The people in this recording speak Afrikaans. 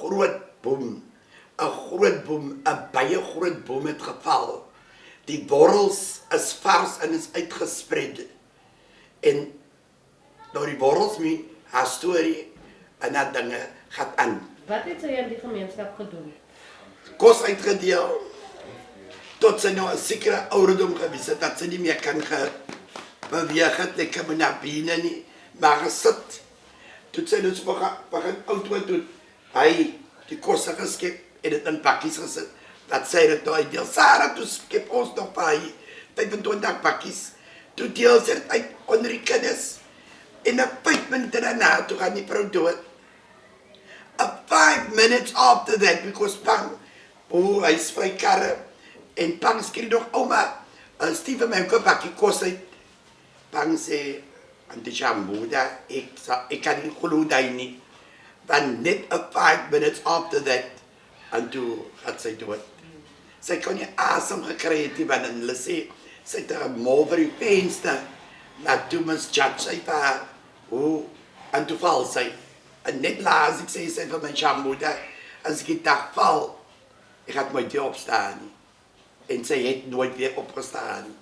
groot boom, 'n baie groot boom het geval. Die borrels is vars en is uitgespred. En door die borrels mee, haar storie en haar dinge gaat aan. Wat het sy in die gemeenskap gedoen? Kos uitgedeel, tot sy nou 'n sekere ouderdom gewys het, dat sy nie meer kan beweeg het, lekker met haar bene nie, maar gesit. Toe sy dus begin oud word, toe hy die kosse geskep en dit in pakkies gesit, dat sy dit nou uitdeel. Sarah, toe skep ons nog vir hy 25 pakkies, toe deel sy dit uit onder die kinders, en 5 minute daarna, toe gaan die vrou dood. 5 minutes after that, because Pang, hy is vry karre, en Pang skree nog, oma, Steve my ook 'n bakkie kos uit. Pang sê, Auntie Shambuda, ek kan nie glo daai nie. Want net 5 minutes after that, en toe het sy dood. Sy kon nie asem gekry het nie, want hulle sê, sy het 'n mol vir die venster, maar toe misjudge sy vir haar, en toe val sy. En net laat ek sê sy vir my Shambuda, as ek die dag val, ek gaan nooit weer opstaan nie. En sy het nooit weer opgestaan nie.